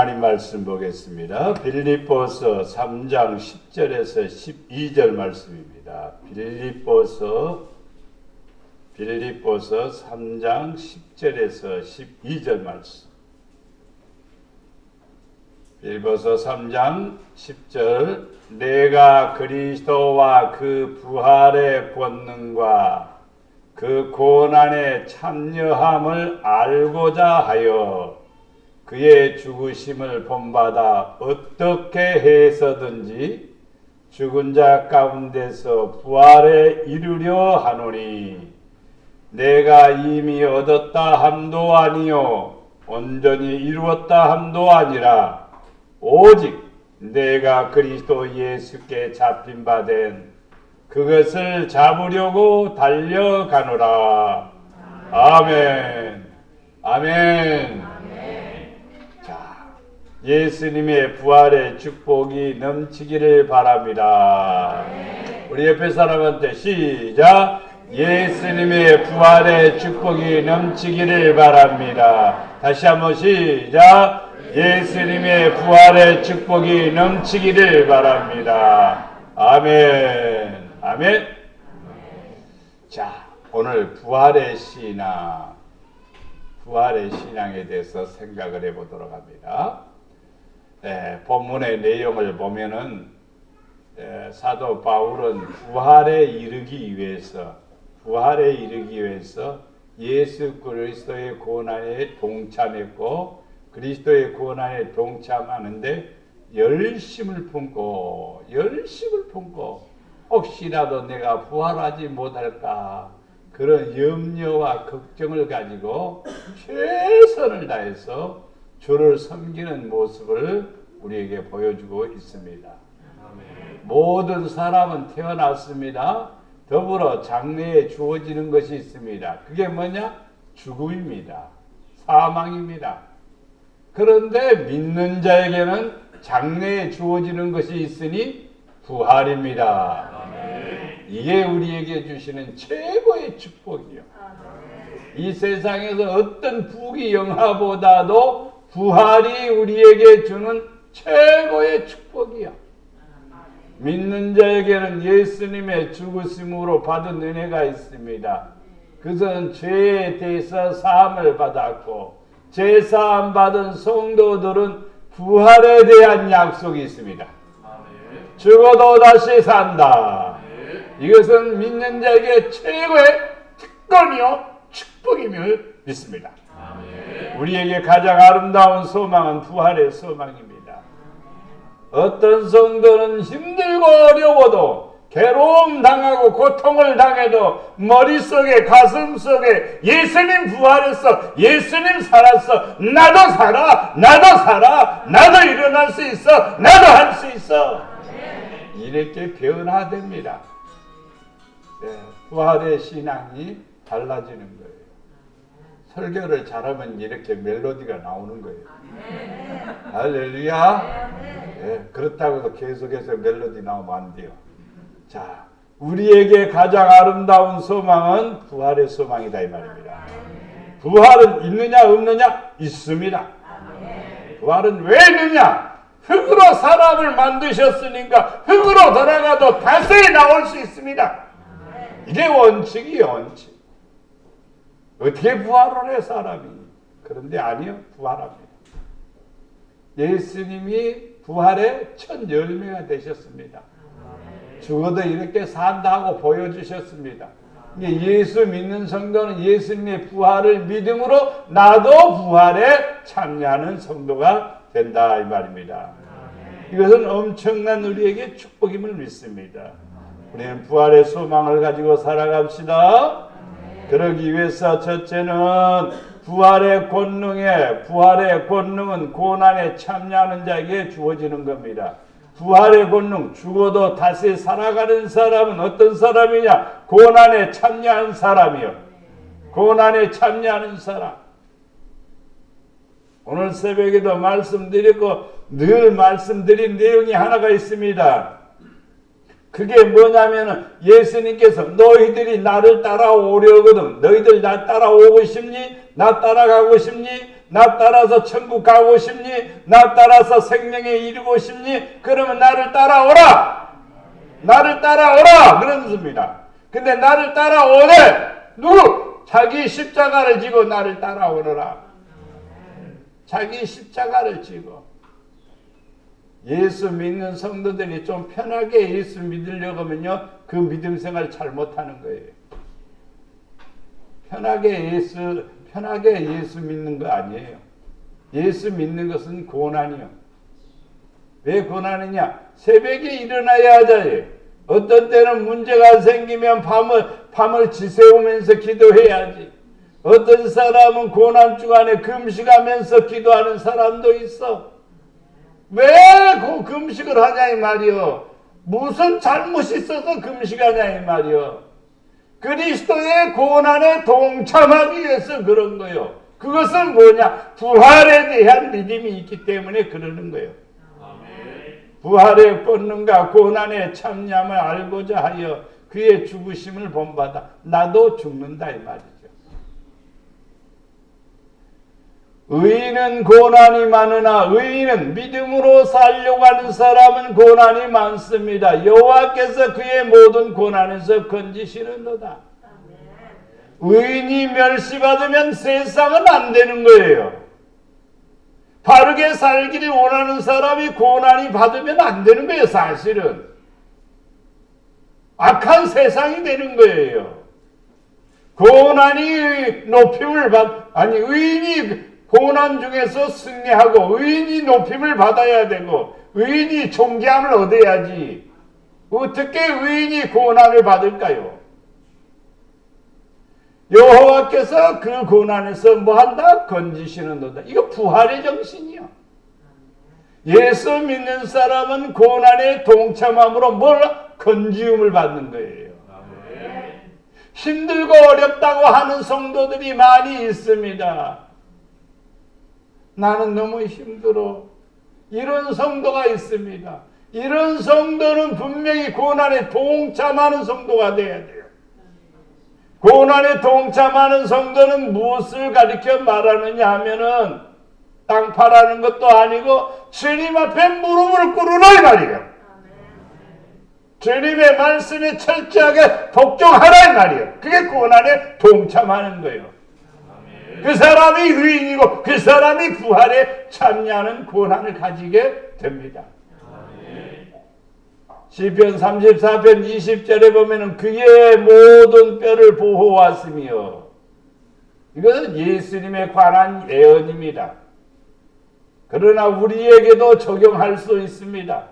하나님 말씀 보겠습니다. 빌립보서 3장 10절에서 12절 말씀입니다. 빌립보서 3장 10절에서 12절 말씀. 빌립보서 3장 10절. 내가 그리스도와 그 부활의 권능과 그 고난의 참여함을 알고자 하여 그의 죽으심을 본받아 어떻게 해서든지 죽은 자 가운데서 부활에 이르려 하노니 내가 이미 얻었다 함도 아니요 온전히 이루었다 함도 아니라 오직 내가 그리스도 예수께 잡힌 바 된 그것을 잡으려고 달려가노라. 아멘. 아멘. 자, 예수님의 부활의 축복이 넘치기를 바랍니다. 우리 옆에 사람한테 시작. 예수님의 부활의 축복이 넘치기를 바랍니다. 다시 한번 시작. 예수님의 부활의 축복이 넘치기를 바랍니다. 아멘. 아멘. 자, 오늘 부활의 신앙, 부활의 신앙에 대해서 생각을 해보도록 합니다. 본문의 내용을 보면은 사도 바울은 부활에 이르기 위해서 예수 그리스도의 고난에 동참했고 그리스도의 고난에 동참하는데 열심을 품고 혹시라도 내가 부활하지 못할까 그런 염려와 걱정을 가지고 최선을 다해서 주를 섬기는 모습을 우리에게 보여주고 있습니다. 모든 사람은 태어났습니다. 더불어 장래에 주어지는 것이 있습니다. 그게 뭐냐? 죽음입니다. 사망입니다. 그런데 믿는 자에게는 장래에 주어지는 것이 있으니 부활입니다. 이게 우리에게 주시는 최고의 축복이요. 이 세상에서 어떤 부귀영화보다도 부활이 우리에게 주는 최고의 축복이요. 믿는 자에게는 예수님의 죽으심으로 받은 은혜가 있습니다. 그것은 죄에 대해서 사함을 받았고 죄사함 받은 성도들은 부활에 대한 약속이 있습니다. 죽어도 다시 산다. 이것은 믿는 자에게 최고의 특권이요 축복임을 믿습니다. 우리에게 가장 아름다운 소망은 부활의 소망입니다. 어떤 성도는 힘들고 어려워도 괴로움 당하고 고통을 당해도 머릿속에 가슴속에 예수님 부활했어, 예수님 살았어, 나도 살아, 나도 일어날 수 있어, 나도 할 수 있어, 이렇게 변화됩니다. 부활의 신앙이 달라지는 거예요. 설교를 잘하면 이렇게 멜로디가 나오는 거예요. 할렐루야. 그렇다고 해서 계속해서 멜로디 나오면 안 돼요. 자, 우리에게 가장 아름다운 소망은 부활의 소망이다 이 말입니다. 부활은 있느냐 없느냐? 있습니다. 부활은 왜 있느냐? 흙으로 사람을 만드셨으니까 흙으로 돌아가도 다시 나올 수 있습니다. 이게 원칙이에요, 원칙. 어떻게 부활을 해 사람이? 그런데 아니요, 부활합니다. 예수님이 부활의 첫 열매가 되셨습니다. 죽어도 이렇게 산다고 보여주셨습니다. 예수 믿는 성도는 예수님의 부활을 믿음으로 나도 부활에 참여하는 성도가 된다 이 말입니다. 이것은 엄청난 우리에게 축복임을 믿습니다. 우리는 부활의 소망을 가지고 살아갑시다. 그러기 위해서 첫째는 부활의 권능은 고난에 참여하는 자에게 주어지는 겁니다. 부활의 권능, 죽어도 다시 살아가는 사람은 어떤 사람이냐? 고난에 참여한 사람이요. 고난에 참여하는 사람. 오늘 새벽에도 말씀드렸고 늘 말씀드린 내용이 하나가 있습니다. 그게 뭐냐면은 예수님께서 너희들이 나를 따라오려거든. 너희들 나 따라오고 싶니? 나 따라가고 싶니? 나 따라서 천국 가고 싶니? 나 따라서 생명에 이르고 싶니? 그러면 나를 따라오라. 나를 따라오라 그러습니다. 근데 나를 따라오네 누구? 자기 십자가를 지고 나를 따라오너라. 자기 십자가를 지고. 예수 믿는 성도들이 좀 편하게 예수 믿으려고 하면요, 그 믿음 생활 잘못하는 거예요. 편하게 예수 믿는 거 아니에요. 예수 믿는 것은 고난이요. 왜 고난이냐? 새벽에 일어나야 하잖아요. 어떤 때는 문제가 생기면 밤을 지새우면서 기도해야지. 어떤 사람은 고난 주간에 금식하면서 기도하는 사람도 있어. 왜 그 금식을 하냐 이 말이요. 무슨 잘못이 있어서 금식하냐 이 말이요. 그리스도의 고난에 동참하기 위해서 그런 거예요. 그것은 뭐냐? 부활에 대한 믿음이 있기 때문에 그러는 거예요. 부활의 권능과 고난의 참념을 알고자 하여 그의 죽으심을 본받아 나도 죽는다 이 말이죠. 의인은 고난이 많으나 의인은 믿음으로 살려고 하는 사람은 고난이 많습니다. 여호와께서 그의 모든 고난에서 건지시는도다. 의인이 멸시받으면 세상은 안 되는 거예요. 바르게 살기를 원하는 사람이 고난이 받으면 안 되는 거예요. 사실은 악한 세상이 되는 거예요. 고난이 높임을 의인이 고난 중에서 승리하고 의인이 높임을 받아야 되고 의인이 존귀함을 얻어야지. 어떻게 의인이 고난을 받을까요? 여호와께서 그 고난에서 뭐한다? 건지시는도다. 이거 부활의 정신이요. 예수 믿는 사람은 고난에 동참함으로 뭘? 건지움을 받는 거예요. 힘들고 어렵다고 하는 성도들이 많이 있습니다. 나는 너무 힘들어. 이런 성도가 있습니다. 이런 성도는 분명히 고난에 동참하는 성도가 돼야 돼요. 고난에 동참하는 성도는 무엇을 가리켜 말하느냐 하면은 땅 파라는 것도 아니고 주님 앞에 무릎을 꿇으라 이 말이에요. 주님의 말씀에 철저하게 복종하라 이 말이에요. 그게 고난에 동참하는 거예요. 그 사람이 의인이고 그 사람이 부활에 참여하는 고난을 가지게 됩니다. 시편 34편 20절에 보면은 그의 모든 뼈를 보호하시며, 이것은 예수님에 관한 예언입니다. 그러나 우리에게도 적용할 수 있습니다.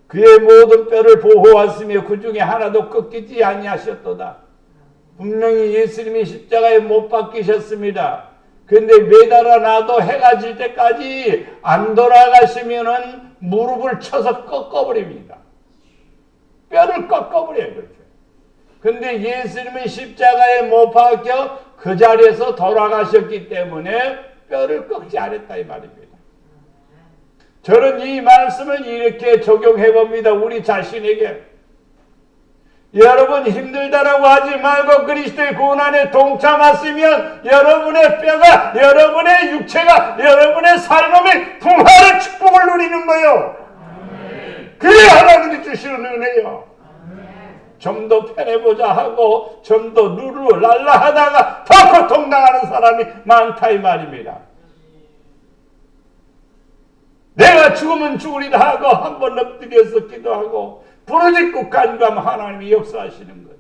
그의 모든 뼈를 보호하시며 그 중에 하나도 꺾이지 아니하셨도다. 분명히 예수님이 십자가에 못 박히셨습니다. 그런데 매달아 놔도 해가 질 때까지 안 돌아가시면은 무릎을 쳐서 꺾어버립니다. 뼈를 꺾어버려요. 그렇게. 근데 예수님은 십자가에 못 박혀 그 자리에서 돌아가셨기 때문에 뼈를 꺾지 않았다 이 말입니다. 저는 이 말씀을 이렇게 적용해 봅니다. 우리 자신에게. 여러분 힘들다라고 하지 말고 그리스도의 고난에 동참하시면 여러분의 뼈가, 여러분의 육체가, 여러분의 삶의 부활의 축복을 누리는 거예요. 그게 하나님이 주시는 은혜요. 좀 더 편해보자 하고 좀 더 룰루랄라 하다가 더 고통당하는 사람이 많다 이 말입니다. 내가 죽으면 죽으리라 하고 한번 엎드려서 기도하고 부르짖고 간구하면 하나님이 역사하시는 거죠.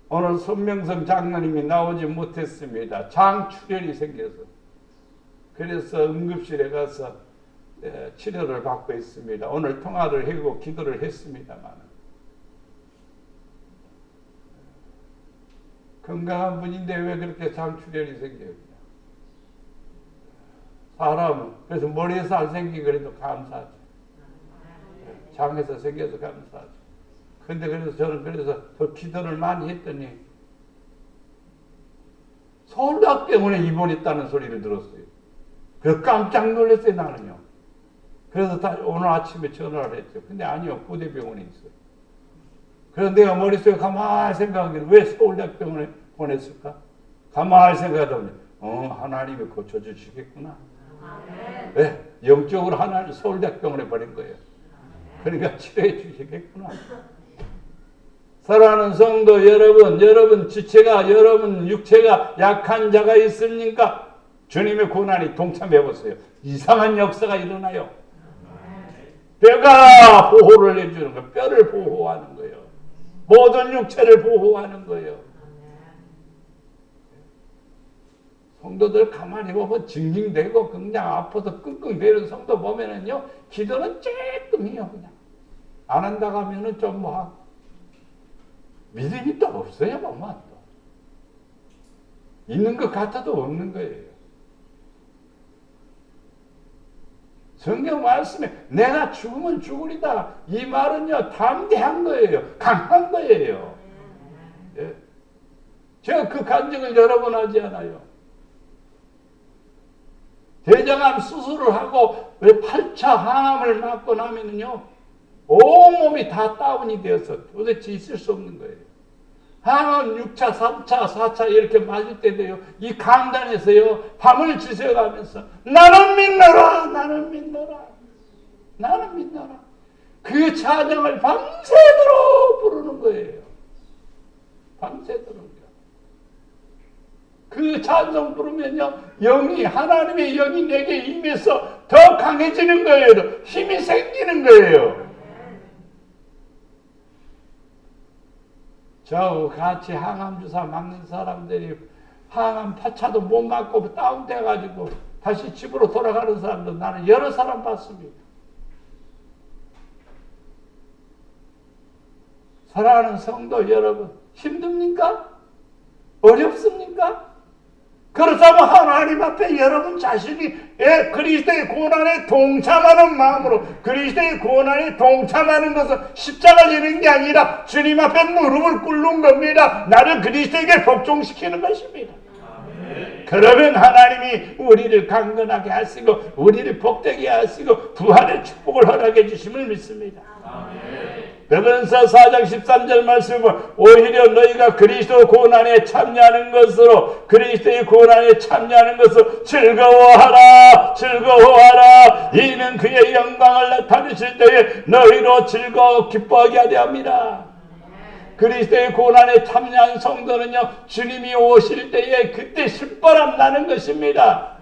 오늘 손명성 장로님이 나오지 못했습니다. 장출혈이 생겨서. 그래서 응급실에 가서 치료를 받고 있습니다. 오늘 통화를 하고 기도를 했습니다만 건강한 분인데 왜 그렇게 장출혈이 생겨요? 사람은 그래서 머리에서 안 생기고 그래도 감사하죠. 장에서 생겨서 감사하죠. 근데 그래서 저는 더 기도를 많이 했더니 서울대학병원에 입원했다는 소리를 들었어요. 그래서 깜짝 놀랐어요 나는요. 그래서 오늘 아침에 전화를 했죠. 근데 아니요, 부대병원에 있어요. 그래서 내가 머릿속에 가만히 생각하기를 왜 서울대학병원에 보냈을까? 가만히 생각하다 보니 하나님이 고쳐주시겠구나. 네, 영적으로 하나님 서울대병원에 버린 거예요. 그러니까 치료해 주시겠구나. 사랑하는 성도 여러분 지체가, 여러분 육체가 약한 자가 있습니까? 주님의 고난이 동참해 보세요. 이상한 역사가 일어나요. 뼈가 보호를 해주는 거예요. 뼈를 보호하는 거예요. 모든 육체를 보호하는 거예요. 성도들 가만히 보면 징징대고 그냥 아파서 끙끙대는 성도 보면은요, 기도는 쬐끔해요. 그냥 안 한다고 하면은 좀 뭐 믿음이 또 없어요. 보면 또 있는 것 같아도 없는 거예요. 성경 말씀에 내가 죽으면 죽으리다, 이 말은요 담대한 거예요. 강한 거예요. 예. 제가 그 간증을 여러 번 하지 않아요. 대장암 수술을 하고 왜 8차 항암을 맞고 나면은요, 온몸이 다 다운이 되어서 도대체 있을 수 없는 거예요. 항암 6차, 3차, 4차 이렇게 맞을 때도요, 이 강단에서요, 밤을 지새가면서 나는 믿노라, 나는 믿노라, 나는 믿노라. 그 찬양을 밤새도록 부르는 거예요. 밤새도록. 그 찬송 부르면요, 하나님의 영이 내게 임해서 더 강해지는 거예요. 힘이 생기는 거예요. 저 같이 항암 주사 맞는 사람들이 항암 8차도 못 맞고 다운돼가지고 다시 집으로 돌아가는 사람도 나는 여러 사람 봤습니다. 사랑하는 성도 여러분, 힘듭니까? 어렵습니까? 그렇다면 하나님 앞에 여러분 자신이 그리스도의 고난에 동참하는 마음으로, 그리스도의 고난에 동참하는 것은 십자가 지는 게 아니라 주님 앞에 무릎을 꿇는 겁니다. 나를 그리스도에게 복종시키는 것입니다. 아멘. 그러면 하나님이 우리를 강건하게 하시고 우리를 복되게 하시고 부활의 축복을 허락해 주심을 믿습니다. 아멘. 베드로전서 4장 13절 말씀은 오히려 너희가 그리스도 고난에 참여하는 것으로, 그리스도의 고난에 참여하는 것으로 즐거워하라, 즐거워하라. 이는 그의 영광을 나타내실 때에 너희로 즐거워 기뻐하게 하려 합니다. 그리스도의 고난에 참여한 성도는요, 주님이 오실 때에 그때 신바람 나는 것입니다.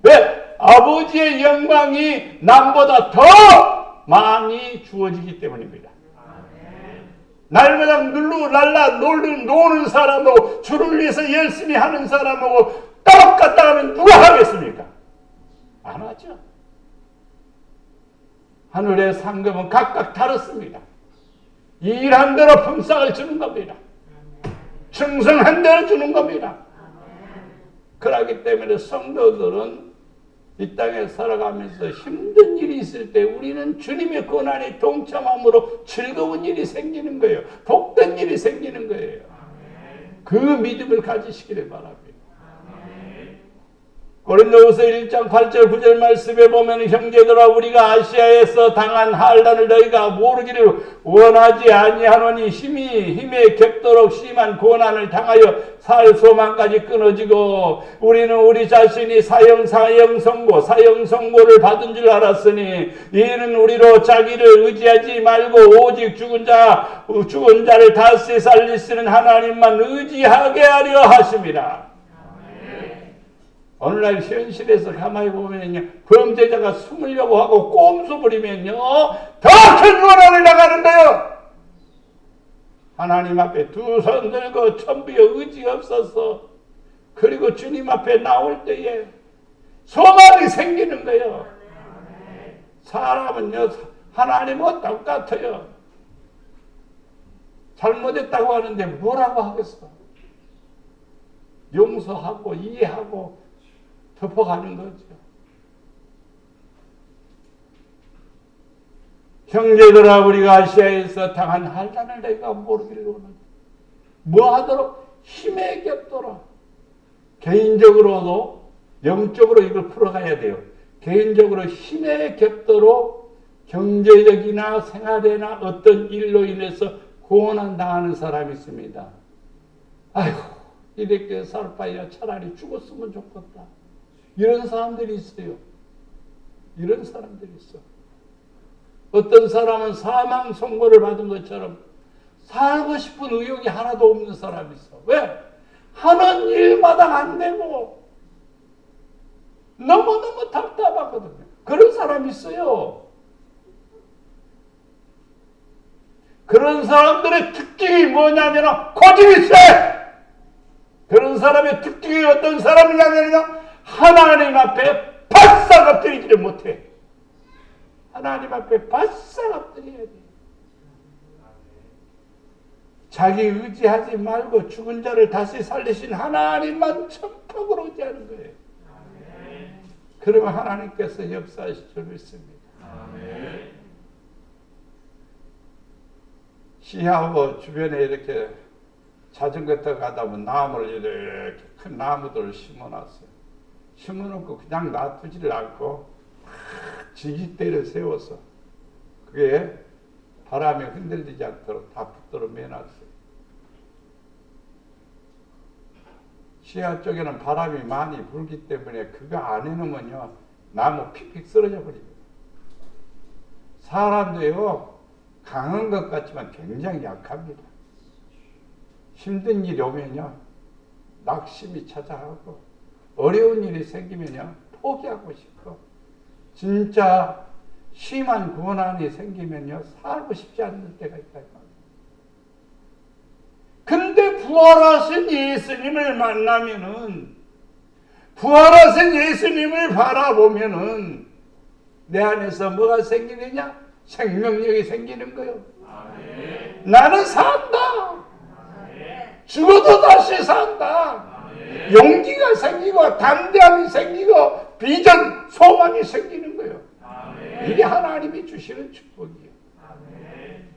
왜? 아버지의 영광이 남보다 더 많이 주어지기 때문입니다. 날마다 날라 노는 사람하고 주를 위해서 열심히 하는 사람하고 똑같다 하면 누가 하겠습니까? 안 하죠. 하늘의 상급은 각각 다릅니다. 일한 대로 품삯을 주는 겁니다. 충성한 대로 주는 겁니다. 그렇기 때문에 성도들은 이 땅에 살아가면서 힘든 일이 있을 때 우리는 주님의 고난에 동참함으로 즐거운 일이 생기는 거예요. 복된 일이 생기는 거예요. 그 믿음을 가지시기를 바랍니다. 고린도후서 1장 8절 9절 말씀에 보면 형제들아 우리가 아시아에서 당한 환난을 너희가 모르기를 원하지 아니하노니 힘에 겹도록 심한 고난을 당하여 살 소망까지 끊어지고 우리는 우리 자신이 사형선고를 받은 줄 알았으니 이는 우리로 자기를 의지하지 말고 오직 죽은 자를 다시 살리시는 하나님만 의지하게 하려 하십니다. 오늘날 현실에서 가만히 보면요, 범죄자가 숨으려고 하고 꼼수 부리면요, 더 큰 고난을 나가는 거예요. 하나님 앞에 두 손 들고 천부의 의지 없어서 그리고 주님 앞에 나올 때에 소망이 생기는 거예요. 사람은요, 하나님과 똑같아요. 잘못했다고 하는데 뭐라고 하겠어? 용서하고 이해하고 덮어가는 거죠. 형제들아 우리가 아시아에서 당한 환난을 내가 모르기를 원한다. 뭐하도록? 힘에 겹도록. 개인적으로도 영적으로 이걸 풀어가야 돼요. 개인적으로 힘에 겹도록 경제적이나 생활이나 어떤 일로 인해서 고난당하는 사람이 있습니다. 아이고 이렇게 살 바에야 차라리 죽었으면 좋겠다. 이런 사람들이 있어요. 이런 사람들이 있어. 어떤 사람은 사망 선고를 받은 것처럼 살고 싶은 의욕이 하나도 없는 사람이 있어. 왜? 하는 일마다 안 되고 너무너무 답답하거든요. 그런 사람이 있어요. 그런 사람들의 특징이 뭐냐면 고집이 세! 그런 사람의 특징이 어떤 사람이냐면 하나님 앞에 바싹 엎드리지를 못해. 하나님 앞에 바싹 엎드려야 돼. 자기 의지하지 말고 죽은 자를 다시 살리신 하나님만 천박으로 의지하는 거예요. 그러면 하나님께서 역사하실 줄 믿습니다. 시하고 주변에 이렇게 자전거 타고 가다 보면 나무를 이렇게 큰 나무들을 심어놨어요. 심어놓고 그냥 놔두지를 않고 지기대를 세워서 그게 바람에 흔들리지 않도록 다 붙들어 매놨어요. 시야 쪽에는 바람이 많이 불기 때문에 그거 안 해놓으면요 나무 픽픽 쓰러져 버립니다. 사람도요 강한 것 같지만 굉장히 약합니다. 힘든 일이 오면요 낙심이 찾아가고 어려운 일이 생기면요 포기하고 싶고 진짜 심한 고난이 생기면요 살고 싶지 않는 때가 있다. 근데 부활하신 예수님을 만나면은 부활하신 예수님을 바라보면은 내 안에서 뭐가 생기느냐? 생명력이 생기는 거예요. 아멘. 나는 산다. 아멘. 죽어도 다시 산다. 아멘. 용기가 생기고 담대함이 생기고 비전, 소망이 생기는 거예요. 아멘. 이게 하나님이 주시는 축복이에요. 아멘.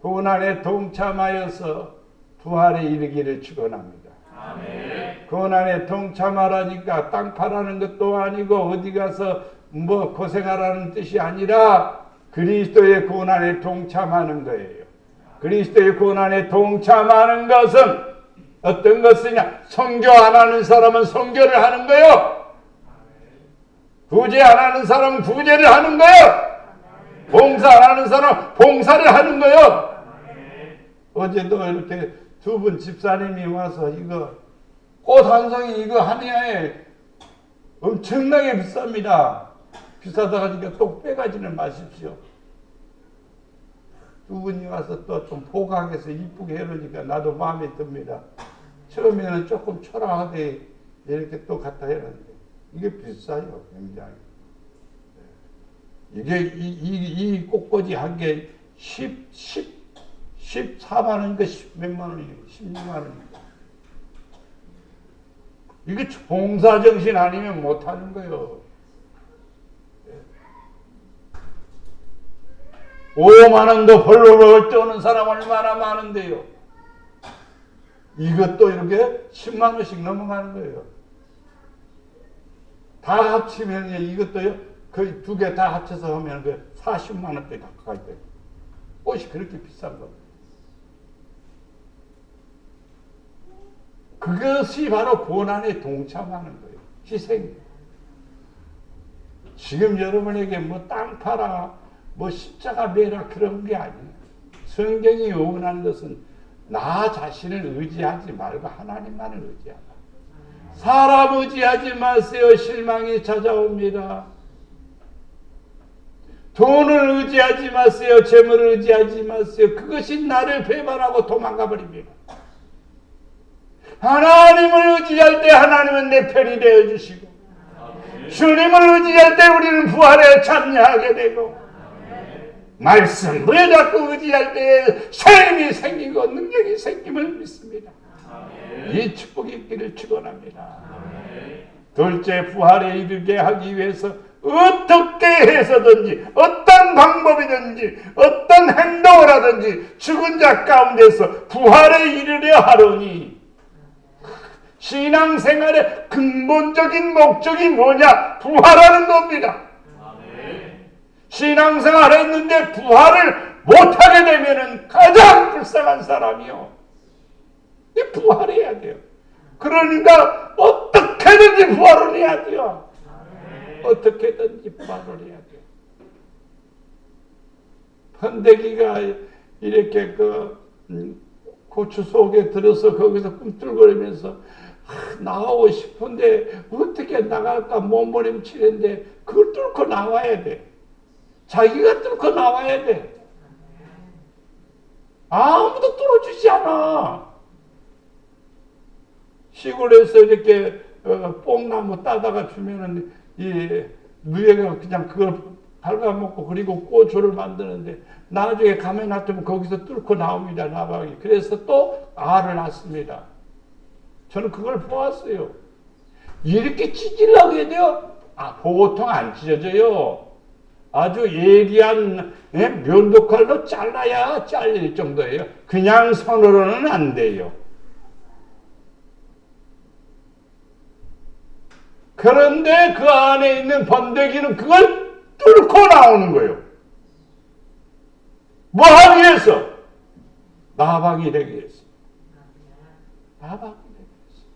고난에 동참하여서 부활에 이르기를 축원합니다. 아멘. 고난에 동참하라니까 땅 파라는 것도 아니고 어디 가서 뭐 고생하라는 뜻이 아니라 그리스도의 고난에 동참하는 거예요. 그리스도의 고난에 동참하는 것은 어떤 것이냐? 선교 안 하는 사람은 선교를 하는 거예요. 구제 안 하는 사람은 구제를 하는 거예요. 봉사 안 하는 사람은 봉사를 하는 거예요. 어제도 이렇게 두 분 집사님이 와서 이거 꽃 한 송이 이거 한 해에 엄청나게 비쌉니다. 비싸다 하니까 또 빼가지는 마십시오. 두 분이 와서 또 좀 포각해서 이쁘게 해놓으니까 나도 마음에 듭니다. 처음에는 조금 초라하게 이렇게 또 갖다 해놨는데 이게 비싸요, 굉장히. 이게 이 꽃꽂이 한 개 14만 원인가 10몇만 원이에요. 16만 원인가. 이게 봉사정신 아니면 못하는 거예요. 5만 원도 벌벌 떠는 사람 얼마나 많은데요. 이것도 이렇게 10만 원씩 넘어가는 거예요. 다 합치면 이것도요. 거의 두 개 다 합쳐서 하면 그 40만 원대 가까이 돼요. 꽃이 그렇게 비싼 겁니다. 그것이 바로 고난에 동참하는 거예요. 희생. 지금 여러분에게 뭐 땅 팔아, 뭐 십자가 매라 그런 게 아니에요. 성경이 요구하는 것은 나 자신을 의지하지 말고 하나님만을 의지하라. 사람 의지하지 마세요. 실망이 찾아옵니다. 돈을 의지하지 마세요. 재물을 의지하지 마세요. 그것이 나를 배반하고 도망가 버립니다. 하나님을 의지할 때 하나님은 내 편이 되어주시고 주님을 의지할 때 우리는 부활에 참여하게 되고 말씀을 자꾸 의지할 때 삶이 생기고 능력이 생김을 믿습니다. 이 축복이 있기를 축원합니다. 둘째, 부활에 이르게 하기 위해서 어떻게 해서든지 어떤 방법이든지 어떤 행동을 하든지 죽은 자 가운데서 부활에 이르려 하노니 신앙생활의 근본적인 목적이 뭐냐? 부활하는 겁니다. 신앙생활 했는데 부활을 못하게 되면 가장 불쌍한 사람이요. 부활해야 돼요. 그러니까 어떻게든지 부활을 해야 돼요. 어떻게든지 부활을 해야 돼요. 번데기가 이렇게 고추 속에 들어서 거기서 꿈틀거리면서 나가고 싶은데 어떻게 나갈까 몸부림치는데 그걸 뚫고 나와야 돼. 자기가 뚫고 나와야 돼. 아무도 뚫어주지 않아. 시골에서 이렇게 뽕나무 따다가 주면은 이 누에가 그냥 그걸 갉아먹고 그리고 고초를 만드는데 나중에 가면 놔두면 거기서 뚫고 나옵니다. 나방이. 그래서 또 알을 낳습니다. 저는 그걸 보았어요. 이렇게 찢으려고 해야 돼요? 보통 안 찢어져요. 아주 예리한 면도칼로 잘라야 잘릴 정도예요. 그냥 손으로는 안 돼요. 그런데 그 안에 있는 번데기는 그걸 뚫고 나오는 거예요. 뭐 하기 위해서? 나방이 되기 위해서. 나방이 되기 위해서.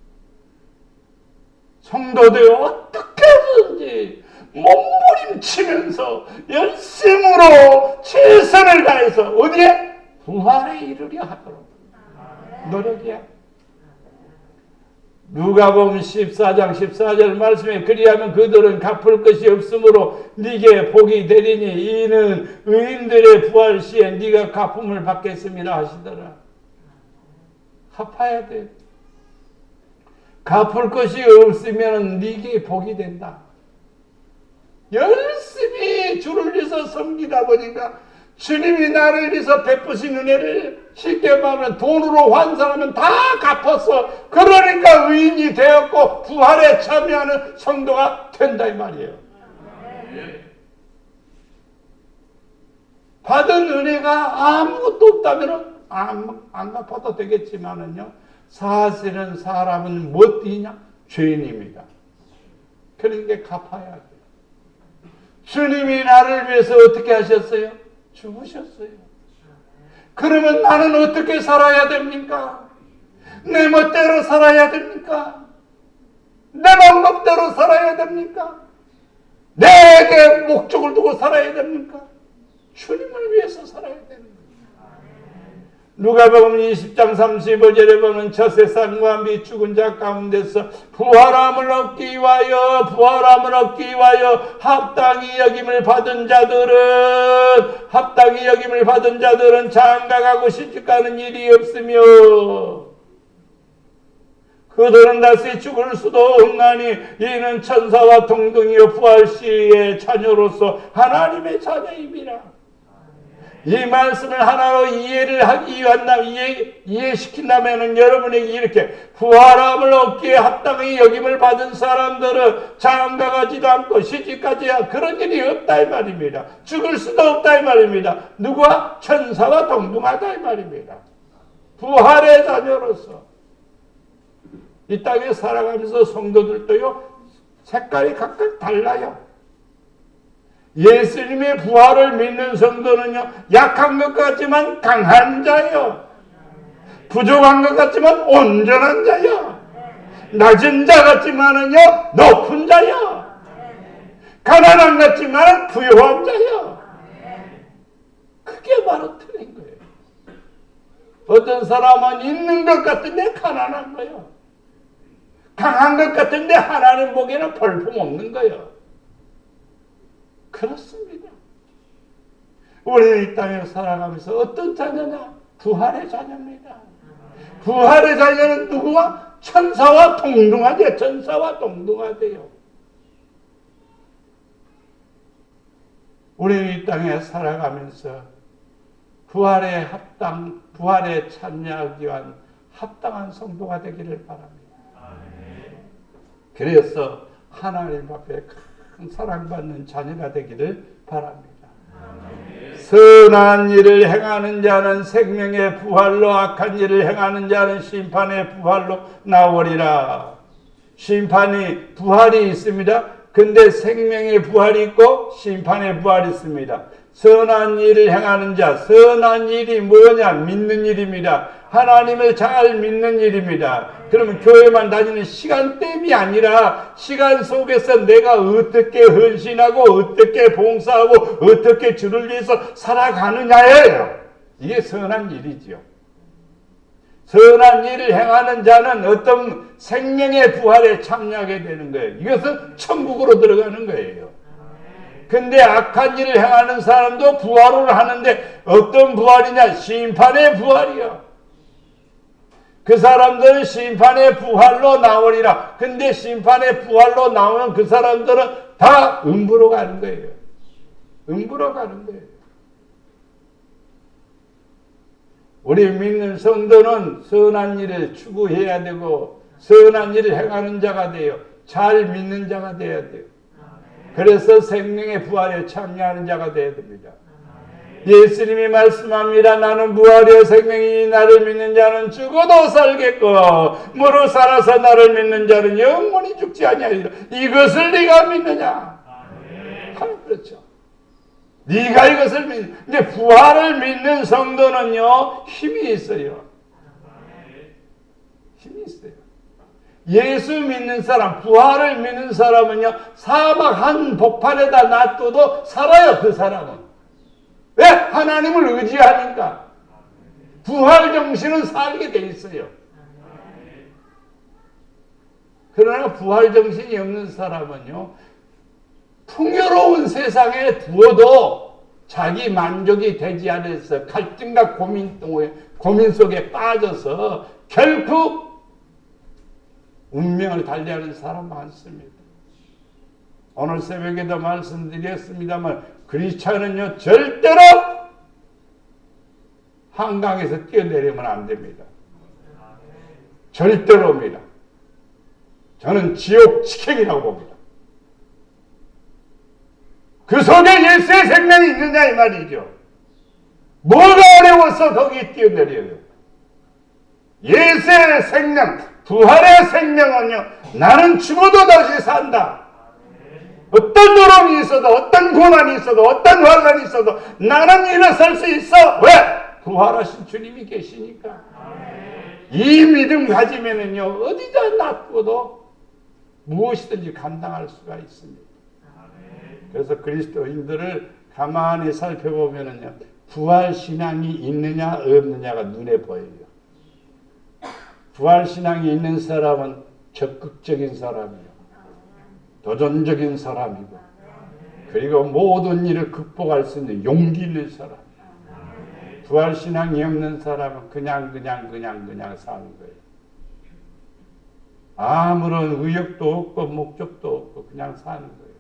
성도들 어떻게든지 몸부림치면서 열심으로 최선을 다해서 어디에? 부활에 이르려 하도록 노력해야. 누가복음 14장 14절 말씀에 그리하면 그들은 갚을 것이 없으므로 네게 복이 되리니 이는 의인들의 부활 시에 네가 갚음을 받겠습니다 하시더라. 갚아야 돼. 갚을 것이 없으면 네게 복이 된다. 열심히 주를 위해서 섬기다 보니까 주님이 나를 위해서 베푸신 은혜를 쉽게 말하면 돈으로 환산하면 다 갚았어. 그러니까 의인이 되었고 부활에 참여하는 성도가 된다 이 말이에요. 받은 은혜가 아무것도 없다면 안 갚아도 되겠지만은요. 사실은 사람은 뭐 뛰냐? 죄인입니다. 그러니까 갚아야 돼요. 주님이 나를 위해서 어떻게 하셨어요? 죽으셨어요. 그러면 나는 어떻게 살아야 됩니까? 내 멋대로 살아야 됩니까? 내 방법대로 살아야 됩니까? 내게 목적을 두고 살아야 됩니까? 주님을 위해서 살아야 되는 거예요. 누가복음 20장 35절에 보면 저 세상과 및 죽은 자 가운데서 부활함을 얻기 위하여 합당히 여김을 받은 자들은 장가가고 시집가는 일이 없으며 그들은 다시 죽을 수도 없나니 이는 천사와 동등이요 부활 시의 자녀로서 하나님의 자녀입니다. 이 말씀을 하나로 이해를 하기 위한 이해시킨다면 여러분에게 이렇게 부활함을 얻기에 합당히 여김을 받은 사람들은 장가가지도 않고 시집가지야 그런 일이 없다 이 말입니다. 죽을 수도 없다 이 말입니다. 누구와? 천사와 동등하다 이 말입니다. 부활의 자녀로서 이 땅에 살아가면서 성도들도요 색깔이 각각 달라요. 예수님의 부활을 믿는 성도는요 약한 것 같지만 강한 자요, 부족한 것 같지만 온전한 자요, 낮은 자 같지만은요 높은 자요, 가난한 것 같지만 부유한 자요. 그게 바로 틀린 거예요. 어떤 사람은 있는 것 같은데 가난한 거예요. 강한 것 같은데 하나님 보기에는 볼품없는 거예요. 그렇습니다. 우리는 이 땅에 살아가면서 어떤 자녀냐? 부활의 자녀입니다. 부활의 자녀는 누구와? 천사와 동등하대요. 천사와 동등하대요. 우리는 이 땅에 살아가면서 부활에 참여하기 위한 합당한 성도가 되기를 바랍니다. 그래서 하나님 앞에 큰 사랑받는 자녀가 되기를 바랍니다. 선한 일을 행하는 자는 생명의 부활로, 악한 일을 행하는 자는 심판의 부활로 나오리라. 부활이 있습니다. 근데 생명의 부활이 있고 심판의 부활이 있습니다. 선한 일을 행하는 자, 선한 일이 뭐냐? 믿는 일입니다. 하나님을 잘 믿는 일입니다. 그러면 교회만 다니는 시간땜이 아니라 시간 속에서 내가 어떻게 헌신하고 어떻게 봉사하고 어떻게 주를 위해서 살아가느냐예요. 이게 선한 일이죠. 선한 일을 행하는 자는 어떤 생명의 부활에 참여하게 되는 거예요. 이것은 천국으로 들어가는 거예요. 근데 악한 일을 행하는 사람도 부활을 하는데 어떤 부활이냐? 심판의 부활이요. 그 사람들은 심판의 부활로 나오리라. 근데 심판의 부활로 나오는 그 사람들은 다 음부로 가는 거예요. 음부로 가는 거예요. 우리 믿는 성도는 선한 일을 추구해야 되고 선한 일을 행하는 자가 돼요. 잘 믿는 자가 돼야 돼요. 그래서 생명의 부활에 참여하는 자가 되어야 됩니다. 예수님이 말씀합니다. 나는 부활이요 생명이니 나를 믿는 자는 죽어도 살겠고 무릇 살아서 나를 믿는 자는 영원히 죽지 아니하리라. 이것을 네가 믿느냐? 그렇죠. 네가 이것을 믿는. 근데 부활을 믿는 성도는요 힘이 있어요. 힘이 있어요. 예수 믿는 사람, 부활을 믿는 사람은요 사막 한 복판에다 놔둬도 살아요. 그 사람은. 왜? 하나님을 의지하니까. 부활 정신은 살게 돼 있어요. 그러나 부활 정신이 없는 사람은요 풍요로운 세상에 두어도 자기 만족이 되지 않아서 갈등과 고민 속에 빠져서 결국 운명을 달리하는 사람 많습니다. 오늘 새벽에도 말씀드렸습니다만 그리스도는요 절대로 한강에서 뛰어내리면 안 됩니다. 절대로입니다. 저는 지옥 직행이라고 봅니다. 그 속에 예수의 생명이 있느냐 이 말이죠. 뭐가 어려워서 거기에 뛰어내려요. 예수의 생명, 부활의 생명은요 나는 죽어도 다시 산다. 어떤 노름이 있어도 어떤 고난이 있어도 어떤 환난이 있어도 나는 일어설 수 있어. 왜? 부활하신 주님이 계시니까. 이 믿음 가지면은요 어디다 놔둬도 무엇이든지 감당할 수가 있습니다. 그래서 그리스도인들을 가만히 살펴보면은요 부활 신앙이 있느냐 없느냐가 눈에 보여요. 부활 신앙이 있는 사람은 적극적인 사람이에요. 도전적인 사람이고 그리고 모든 일을 극복할 수 있는 용기 있는 사람. 부활 신앙이 없는 사람은 그냥 사는 거예요. 아무런 의욕도 없고 목적도 없고 그냥 사는 거예요.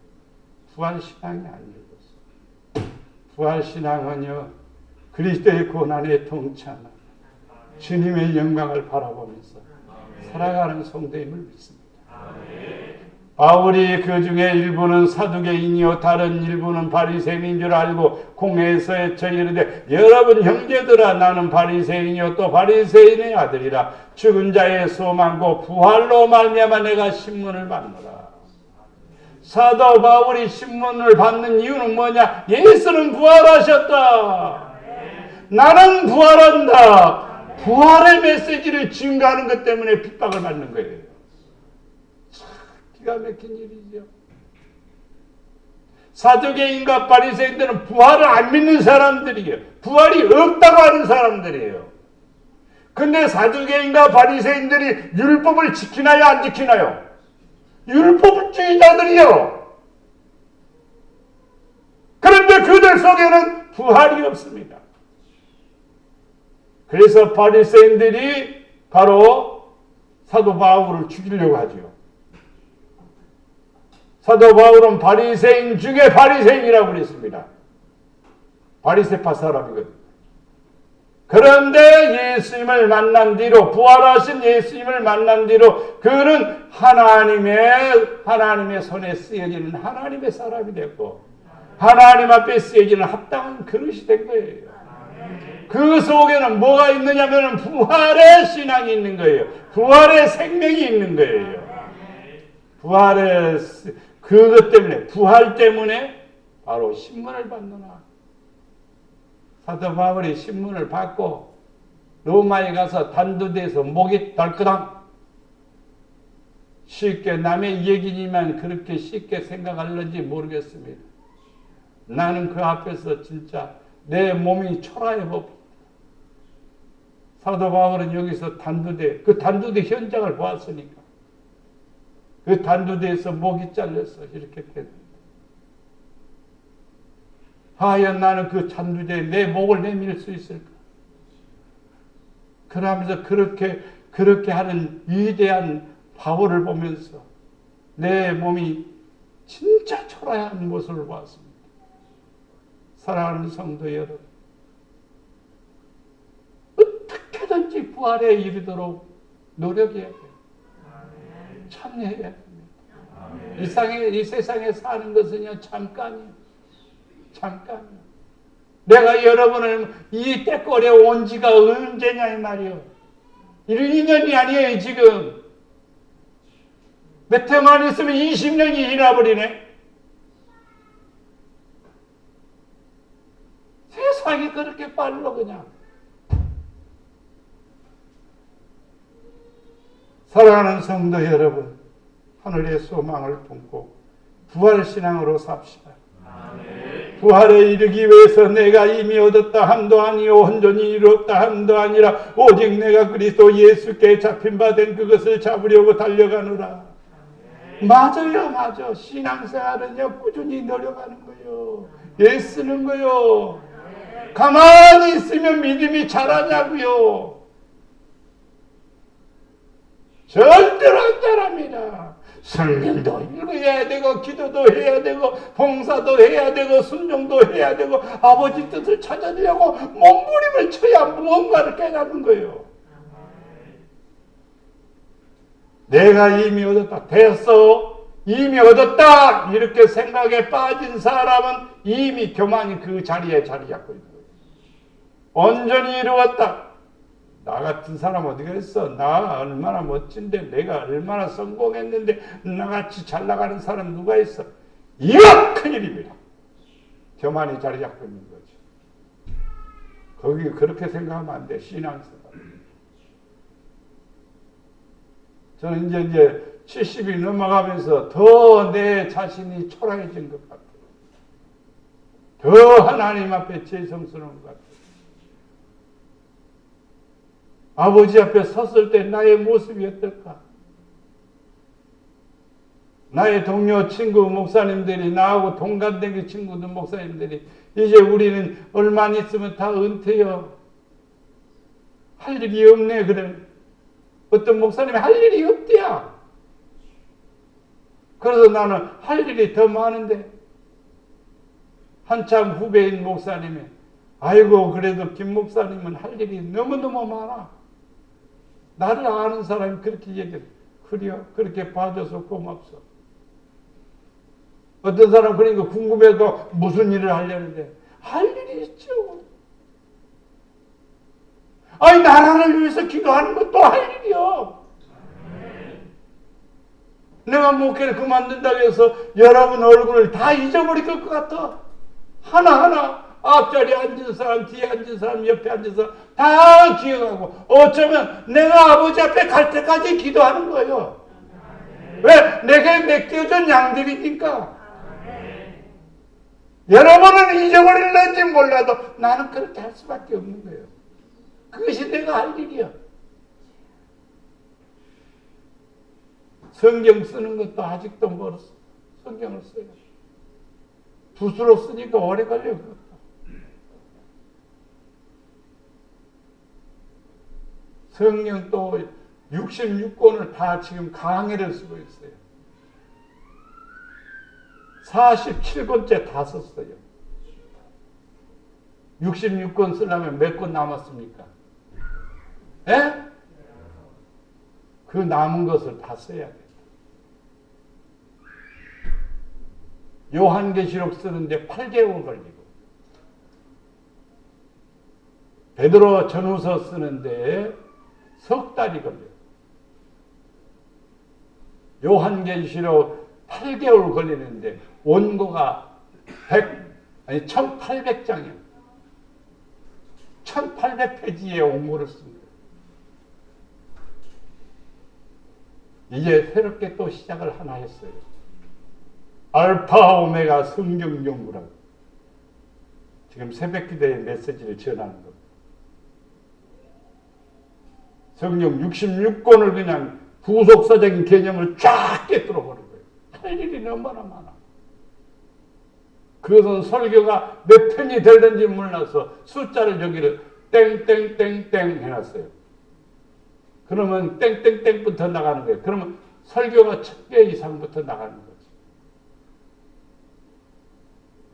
부활 신앙이 아니었어요. 부활 신앙은요 그리스도의 고난에 동참한 주님의 영광을 바라보면서 살아가는 성도임을 믿습니다. 바울이 그 중에 일부는 사두개인이요 다른 일부는 바리새인인 줄 알고 공회에서 저희르되 여러분 형제들아 나는 바리새인이요 또 바리새인의 아들이라 죽은 자의 소망고 부활로 말미암아 내가 신문을 받노라. 사도 바울이 신문을 받는 이유는 뭐냐? 예수는 부활하셨다. 나는 부활한다. 부활의 메시지를 증거하는 것 때문에 핍박을 받는 거예요. 기가 막힌 일이죠. 사두개인과 바리새인들은 부활을 안 믿는 사람들이에요. 부활이 없다고 하는 사람들이에요. 근데 사두개인과 바리새인들이 율법을 지키나요 안 지키나요? 율법주의자들이요. 그런데 그들 속에는 부활이 없습니다. 그래서 바리새인들이 바로 사도 바울을 죽이려고 하죠. 사도 바울은 바리새인 중에 바리새인이라고 그랬습니다. 바리새파 사람이거든요. 그런데 예수님을 만난 뒤로 부활하신 예수님을 만난 뒤로 그는 하나님의 손에 쓰여지는 하나님의 사람이 됐고 하나님 앞에 쓰여지는 합당한 그릇이 된 거예요. 그 속에는 뭐가 있느냐면 부활의 신앙이 있는 거예요. 부활의 생명이 있는 거예요. 그것 때문에 부활 때문에 바로 신문을 받느나 사도 바울이 신문을 받고 로마에 가서 단두대에서 목이 덜끄당 쉽게 남의 얘기지만 그렇게 쉽게 생각할는지 모르겠습니다. 나는 그 앞에서 진짜 내 몸이 초라해 봅니다. 사도 바울은 여기서 단두대, 그 단두대 현장을 보았으니까 그 단두대에서 목이 잘렸어. 이렇게 됐는데 하여 나는 그 단두대에 내 목을 내밀 수 있을까? 그러면서 그렇게 하는 위대한 바울을 보면서 내 몸이 진짜 초라한 모습을 보았습니다. 사랑하는 성도 여러분, 어떻게든지 부활에 이르도록 노력해야 돼요. 참여해야 됩니다. 이 세상에 사는 것은요, 잠깐이에요. 내가 여러분을 이 때거리에 온 지가 언제냐 이 말이요. 1년이 아니에요. 지금 몇 해만 있으면 20년이 지나버리네. 세상이 그렇게 빨라 그냥. 사랑하는 성도 여러분, 하늘의 소망을 품고 부활신앙으로 삽시다. 부활에 이르기 위해서 내가 이미 얻었다 함도 아니요 온전히 이루었다 함도 아니라 오직 내가 그리스도 예수께 잡힌 바 된 그것을 잡으려고 달려가노라. 맞아요. 신앙생활은요 꾸준히 노력하는 거요. 애쓰는 거요. 가만히 있으면 믿음이 자라냐고요. 절대로 안 자랍니다. 성경도 읽어야 되고 기도도 해야 되고 봉사도 해야 되고 순종도 해야 되고 아버지 뜻을 찾아내려고 몸부림을 쳐야 무언가를 깨닫는 거예요. 내가 이미 얻었다. 됐어. 이미 얻었다. 이렇게 생각에 빠진 사람은 이미 교만이 그 자리에 자리 잡고 있는 거예요. 온전히 이루었다. 나 같은 사람 어디가 있어? 나 얼마나 멋진데, 내가 얼마나 성공했는데, 나같이 잘 나가는 사람 누가 있어? 이거 큰일입니다. 교만이 자리 잡고 있는 거지. 거기 그렇게 생각하면 안 돼. 신앙생활. 저는 이제 70이 넘어가면서 더 내 자신이 초라해진 것 같아요. 더 하나님 앞에 죄성스러운 것 같아요. 아버지 앞에 섰을 때 나의 모습이 어떨까? 나의 동료 친구 목사님들이, 나하고 동갑된 친구들 목사님들이 이제 우리는 얼마 안 있으면 다 은퇴요. 할 일이 없네. 그래. 어떤 목사님이 할 일이 없대야. 그래서 나는 할 일이 더 많은데 한참 후배인 목사님이 아이고 그래도 김 목사님은 할 일이 너무너무 많아. 나를 아는 사람이 그렇게 얘기해. 그래요? 그렇게 봐줘서 고맙소. 어떤 사람 그러니까 궁금해서 무슨 일을 하려는데 할 일이 있죠. 아니 나라를 위해서 기도하는 것도 할 일이요. 내가 목회를 그만둔다고 해서 여러분 얼굴을 다 잊어버릴 것 같아. 하나하나 앞자리에 앉은 사람, 뒤에 앉은 사람, 옆에 앉은 사람 다 기억하고 어쩌면 내가 아버지 앞에 갈 때까지 기도하는 거예요. 왜? 내게 맡겨준 양들이니까. 여러분은 잊어버릴는지 몰라도 나는 그렇게 할 수밖에 없는 거예요. 그것이 내가 할 일이야. 성경 쓰는 것도 아직도 멀었어. 성경을 써요. 붓으로 쓰니까 오래 걸려. 성경 또 66권을 다 지금 강해를 쓰고 있어요. 47권째 다 썼어요. 66권 쓰려면 몇 권 남았습니까? 예? 그 남은 것을 다 써야 돼요. 요한계시록 쓰는데 8개월 걸리고 베드로 전후서 쓰는데 석 달이 걸려요. 요한계시록 8개월 걸리는데 원고가 1800장이에요. 1800페이지의 옹호를 씁니다. 이제 새롭게 또 시작을 하나 했어요. 알파 오메가 성경 연구라고. 지금 새벽기도의 메시지를 전하는 겁니다. 성경 66권을 그냥 부속사적인 개념을 쫙 깨뜨려 버린 거예요. 할 일이 너무나 많아. 그것은 설교가 몇 편이 되는지 몰라서 숫자를 여기를 땡땡땡땡 해놨어요. 그러면 땡땡땡부터 나가는 거예요. 그러면 설교가 1000개 이상부터 나가는 거죠.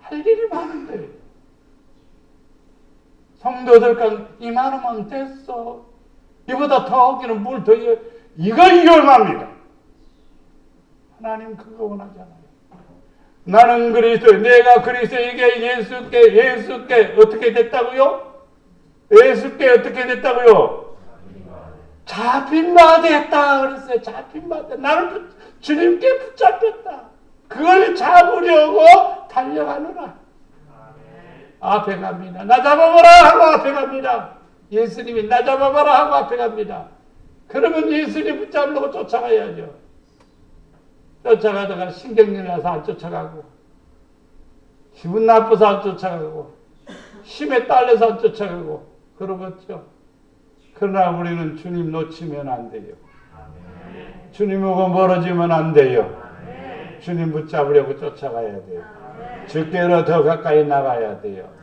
할 일이 많은 거예요. 성도들과 이만하면 됐어. 이보다 더 하기는 뭘 더 해요. 이거 얼마입니다. 하나님 그거 원하잖아요. 나는 그리스도, 내가 그리스도에게 예수께 어떻게 됐다고요? 예수께 어떻게 됐다고요? 잡힌 바 됐다 그랬어요. 잡힌 바 됐다. 나는 주님께 붙잡혔다. 그걸 잡으려고 달려가느라 앞에 갑니다. 나 잡아봐라 하고 앞에 갑니다. 예수님이 나 잡아봐라 하고 앞에 갑니다. 그러면 예수님 붙잡으려고 쫓아가야죠. 쫓아가다가 신경질 나서 안 쫓아가고, 기분 나빠서 안 쫓아가고, 힘에 딸려서 안 쫓아가고 그러겠죠. 그러나 우리는 주님 놓치면 안 돼요. 주님하고 멀어지면 안 돼요. 주님 붙잡으려고 쫓아가야 돼요. 주께로 더 가까이 나가야 돼요.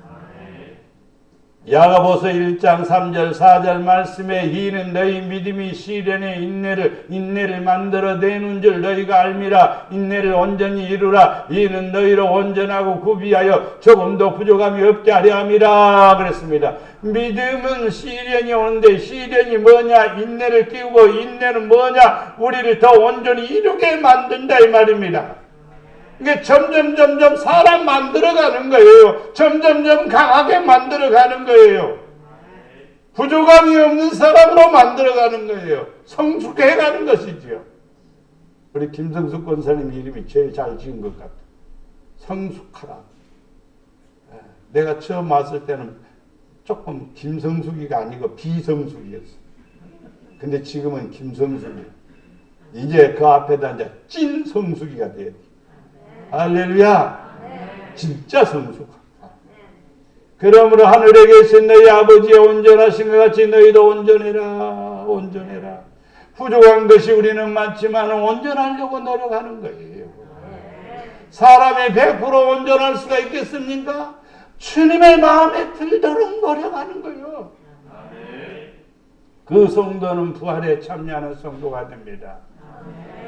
야고보서 1장 3절 4절 말씀에 이는 너희 믿음이 시련의 인내를 만들어 내는 줄 너희가 알미라. 인내를 온전히 이루라. 이는 너희로 온전하고 구비하여 조금도 부족함이 없게 하려 함이라 그랬습니다. 믿음은 시련이 오는데 시련이 뭐냐? 인내를 끼우고 인내는 뭐냐? 우리를 더 온전히 이루게 만든다 이 말입니다. 이게 점점 사람 만들어가는 거예요. 점점 강하게 만들어가는 거예요. 부족함이 없는 사람으로 만들어가는 거예요. 성숙해가는 것이지요. 우리 김성숙 권사님 이름이 제일 잘 지은 것 같아요. 성숙하라. 내가 처음 왔을 때는 조금 김성숙이가 아니고 비성숙이었어. 근데 지금은 김성숙이에요. 이제 그 앞에다 이제 찐 성숙이가 돼야 돼. 할렐루야. 진짜 성숙하다. 그러므로 하늘에 계신 너희 아버지의 온전하신 것 같이 너희도 온전해라. 온전해라. 부족한 것이 우리는 많지만 온전하려고 노력하는 거예요. 사람이 100% 온전할 수가 있겠습니까? 주님의 마음에 들도록 노력하는 거예요. 그 성도는 부활에 참여하는 성도가 됩니다.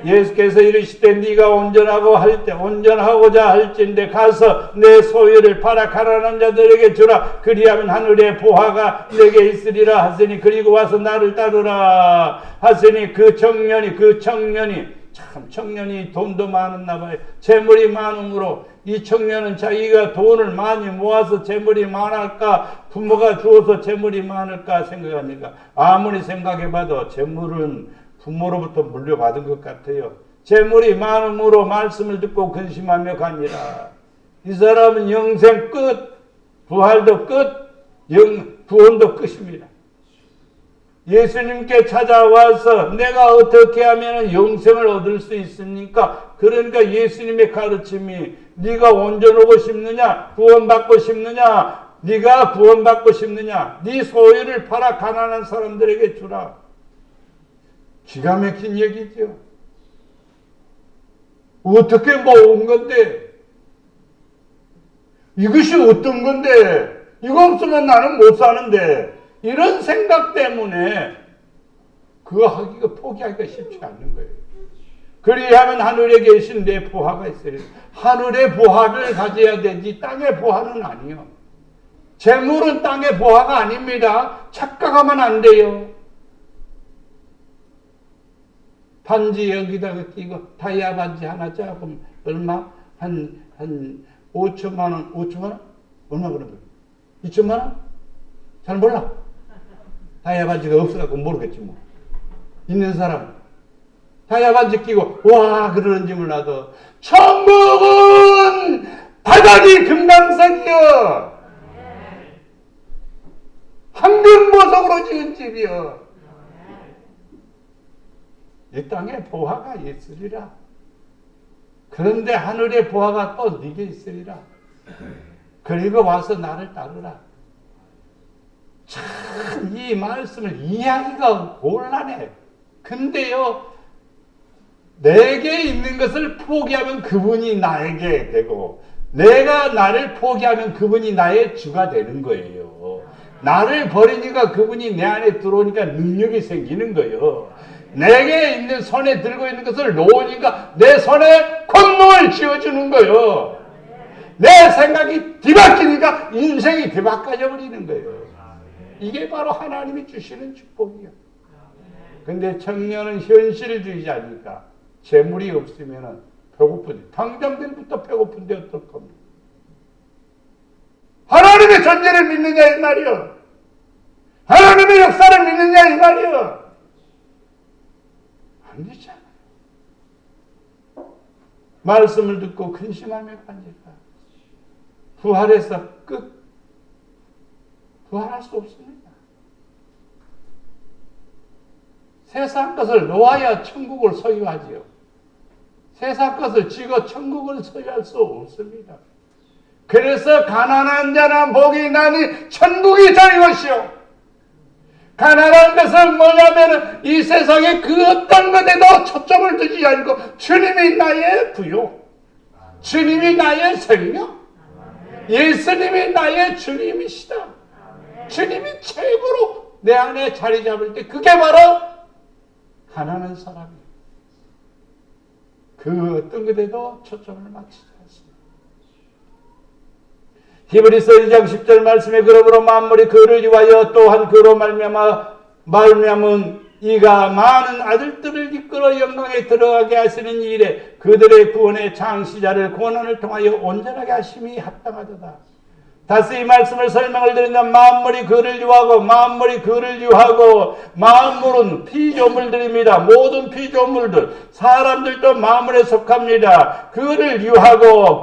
예수께서 이르시되 네가 온전하고자 할진대 가서 내 소유를 팔아 가난한 자들에게 주라. 그리하면 하늘의 보화가 내게 있으리라 하시니 그리고 와서 나를 따르라 하시니 그 청년이 참 청년이 돈도 많았나 봐요. 재물이 많음으로 이 청년은 자기가 돈을 많이 모아서 재물이 많을까 부모가 주어서 재물이 많을까 생각하니까 아무리 생각해봐도 재물은 부모로부터 물려받은 것 같아요. 재물이 많음으로 말씀을 듣고 근심하며 가니라. 이 사람은 영생 끝, 부활도 끝, 구원도 끝입니다. 예수님께 찾아와서 내가 어떻게 하면 영생을 얻을 수 있습니까? 그러니까 예수님의 가르침이 네가 온전하고 싶느냐? 구원받고 싶느냐? 네가 구원받고 싶느냐? 네 소유를 팔아 가난한 사람들에게 주라. 기가 막힌 얘기죠. 어떻게 모은 건데? 이것이 어떤 건데? 이거 없으면 나는 못 사는데. 이런 생각 때문에 그거 하기가 포기하기가 쉽지 않는 거예요. 그리하면 하늘에 계신 내 보화가 있어요. 하늘의 보화를 가져야 되지 땅의 보화는 아니요. 재물은 땅의 보화가 아닙니다. 착각하면 안 돼요. 반지 여기다가 끼고 다이아 반지 하나 조금 얼마? 한 5천만 원? 5천만 원? 얼마 그런 거예요? 2천만 원? 잘 몰라. 다이아 반지가 없어갖고 모르겠지 뭐. 있는 사람 다이아 반지 끼고 와 그러는지 몰라도 천국은 바닥이 금강석이여. 황금보석으로 지은 집이여. 이 땅에 보화가 있으리라. 그런데 하늘에 보화가 또 네게 있으리라. 그리고 와서 나를 따르라. 참 이 말씀을 이해하기가 곤란해. 근데요, 내게 있는 것을 포기하면 그분이 나에게 되고, 내가 나를 포기하면 그분이 나의 주가 되는 거예요. 나를 버리니까 그분이 내 안에 들어오니까 능력이 생기는 거예요. 내게 있는 손에 들고 있는 것을 놓으니까 내 손에 권능을 쥐어주는 거예요. 내 생각이 뒤바뀌니까 인생이 뒤바꿔져 버리는 거예요. 이게 바로 하나님이 주시는 축복이에요. 근데 청년은 현실주의자니까 재물이 없으면 배고픈데, 당장 내일부터 배고픈데 어떨 겁니까? 하나님의 존재를 믿느냐 이 말이요. 하나님의 역사를 믿느냐 이 말이요. 안 되잖아요. 말씀을 듣고 근심하며 가니까 부활해서 부활할 수 없습니다. 세상 것을 놓아야 천국을 소유하지요. 세상 것을 지고 천국을 소유할 수 없습니다. 그래서 가난한 자는 복이 나니 천국이 저희 것이요. 가난한 것은 뭐냐면 이 세상에 그 어떤 것에도 초점을 두지 않고 주님이 나의 부요, 주님이 나의 생명, 예수님이 나의 주님이시다. 주님이 최고로 내 안에 자리 잡을 때 그게 바로 가난한 사람이에요. 그 어떤 것에도 초점을 맞추지 않습니다. 히브리서 2장 10절 말씀에 그러므로 만물이 그를 위하여 또한 그로 말미암은 이가 많은 아들들을 이끌어 영광에 들어가게 하시는 일에 그들의 구원의 창시자를 고난을 통하여 온전하게 하심이 합당하도다. 다시 이 말씀을 설명을 드린다면 만물이 그를 유하고 만물은 피조물들입니다. 모든 피조물들, 사람들도 만물에 속합니다. 그를 유하고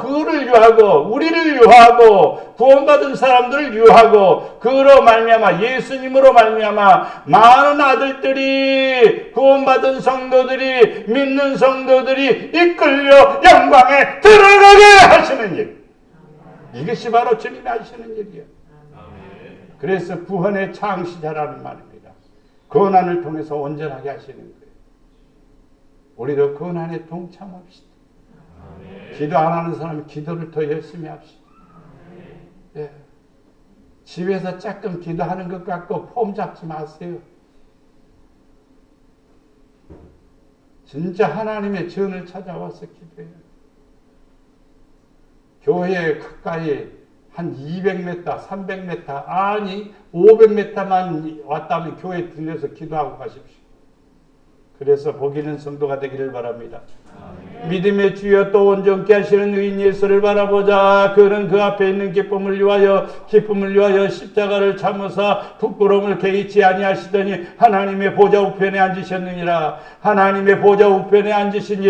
우리를 유하고 구원받은 사람들을 유하고 그로 말미암아 예수님으로 말미암아 많은 아들들이 구원받은 성도들이 믿는 성도들이 이끌려 영광에 들어가게 하시는 일. 이것이 바로 주님이 하시는 일이에요. 그래서 구원의 창시자라는 말입니다. 고난을 통해서 온전하게 하시는 거예요. 우리도 고난에 동참합시다. 기도 안 하는 사람은 기도를 더 열심히 합시다. 예. 집에서 조금 기도하는 것 갖고 폼 잡지 마세요. 진짜 하나님의 전을 찾아와서 기도해요. 교회 가까이 한 200m, 300m, 아니 500m만 왔다면 교회 들려서 기도하고 가십시오. 그래서 복 있는 성도가 되기를 바랍니다. 믿음의 주여 또 온전케 하시는 의인 예수를 바라보자. 그는 그 앞에 있는 기쁨을 위하여 십자가를 참으사 부끄러움을 개의치 아니하시더니 하나님의 보좌 우편에 앉으셨느니라. 하나님의 보좌 우편에 앉으신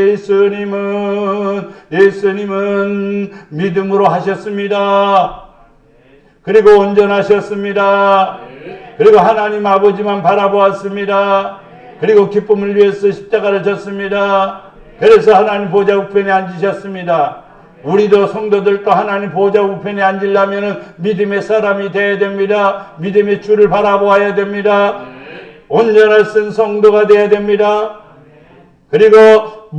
예수님은 믿음으로 하셨습니다. 그리고 온전하셨습니다. 그리고 하나님 아버지만 바라보았습니다. 그리고 기쁨을 위해서 십자가를 졌습니다. 그래서 하나님 보좌 우편에 앉으셨습니다. 우리도 성도들도 하나님 보좌 우편에 앉으려면 믿음의 사람이 되어야 됩니다. 믿음의 주를 바라보아야 됩니다. 온전하신 성도가 되어야 됩니다. 그리고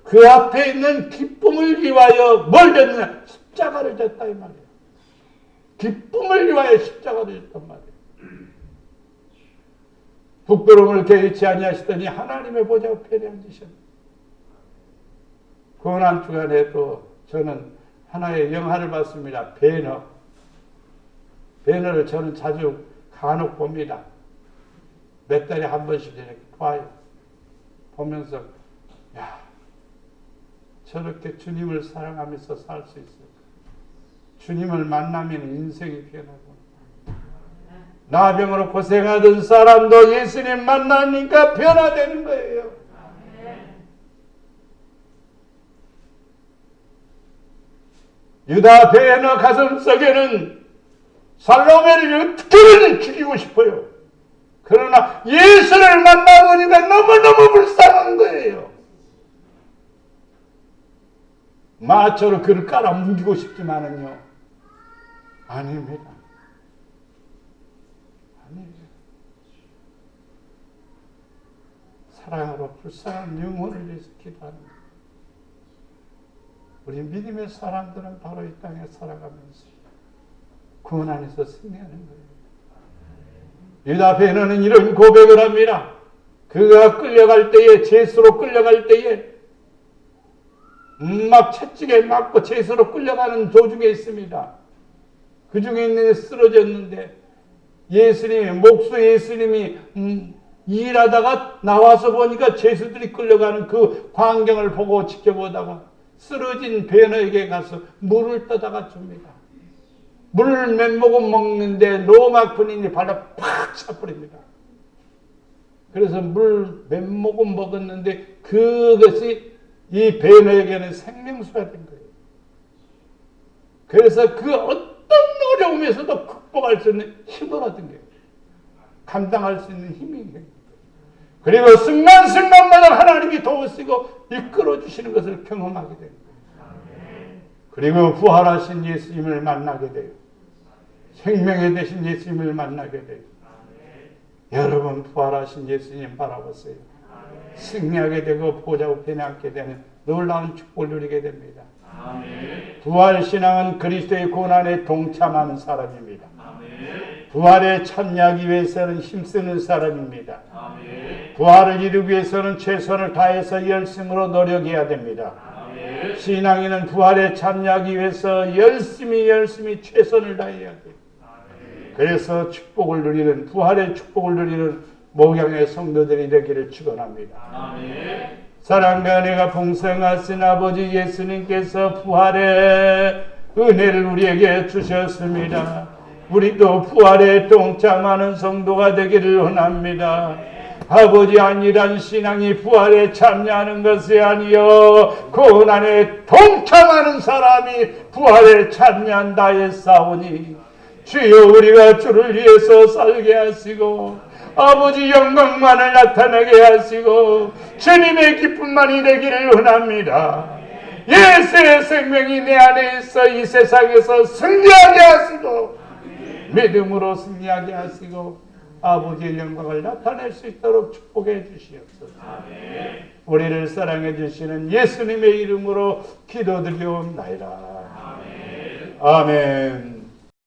그 앞에 있는 기쁨을 위하여 뭘 졌느냐? 십자가를 졌다 이 말이에요. 기쁨을 위하여 십자가를 졌단 말이에요. 부끄러움을 개의치 아니하시더니 하나님의 보좌 우편에 앉으셨다. 고난 주간에도 저는 하나의 영화를 봤습니다. 배너를 저는 자주 간혹 봅니다. 몇 달에 한 번씩 이렇게 봐요. 보면서 야, 저렇게 주님을 사랑하면서 살 수 있을까? 주님을 만나면 인생이 변하고 나병으로 고생하던 사람도 예수님 만나니까 변화되는 거예요. 유다 배너 가슴속에는 살로메를 어떻게든 죽이고 싶어요. 그러나 예수를 만나보니까 너무너무 불쌍한 거예요. 마초로 그를 깔아 뭉기고 싶지만은요, 아닙니다. 아닙니다. 사랑으로 불쌍한 영혼을 위해서 기도합니다. 우리 믿음의 사람들은 바로 이 땅에 살아가면서 구원 안에서 승리하는 거예요. 유다 베느는 이런 고백을 합니다. 그가 끌려갈 때에, 제수로 끌려갈 때에 막 채찍에 맞고 제수로 끌려가는 도중에 있습니다. 그 중에 있는 쓰러졌는데 목수 예수님이 일하다가 나와서 보니까 제수들이 끌려가는 그 광경을 보고 지켜보다가 쓰러진 베너에게 가서 물을 떠다가 줍니다. 물 몇 모금 먹는데 로마 군인이 발로 팍 차버립니다. 그래서 물 몇 모금 먹었는데 그것이 이 베너에게는 생명수가 된 거예요. 그래서 그 어떤 어려움에서도 극복할 수 있는 힘을 얻은 거예요. 감당할 수 있는 힘이 있는 거예요. 그리고 순간순간마다 하나님이 도우시고 이끌어 주시는 것을 경험하게 됩니다. 그리고 부활하신 예수님을 만나게 돼요. 생명의 되신 예수님을 만나게 돼요. 여러분 부활하신 예수님 바라보세요. 승리하게 되고 보좌 우편에 앉게 되는 놀라운 축복을 누리게 됩니다. 부활신앙은 그리스도의 고난에 동참하는 사람입니다. 부활에 참여하기 위해서는 힘쓰는 사람입니다. 부활을 이루기 위해서는 최선을 다해서 열심으로 노력해야 됩니다. 신앙인은 부활에 참여하기 위해서 열심히 최선을 다해야 돼요. 그래서 축복을 누리는, 부활의 축복을 누리는 목양의 성도들이 되기를 축원합니다. 사랑과 은혜가 풍성하신 아버지 예수님께서 부활의 은혜를 우리에게 주셨습니다. 우리도 부활에 동참하는 성도가 되기를 원합니다. 아버지 안일한 신앙이 부활에 참여하는 것이 아니요 고난에 동참하는 사람이 부활에 참여한다 했사오니 주여 우리가 주를 위해서 살게 하시고 아버지 영광만을 나타나게 하시고 주님의 기쁨만이 되기를 원합니다. 예수의 생명이 내 안에 있어 이 세상에서 승리하게 하시고 믿음으로 승리하게 하시고 아버지의 영광을 나타낼 수 있도록 축복해 주시옵소서. 우리를 사랑해 주시는 예수님의 이름으로 기도드리옵나이다. 아멘.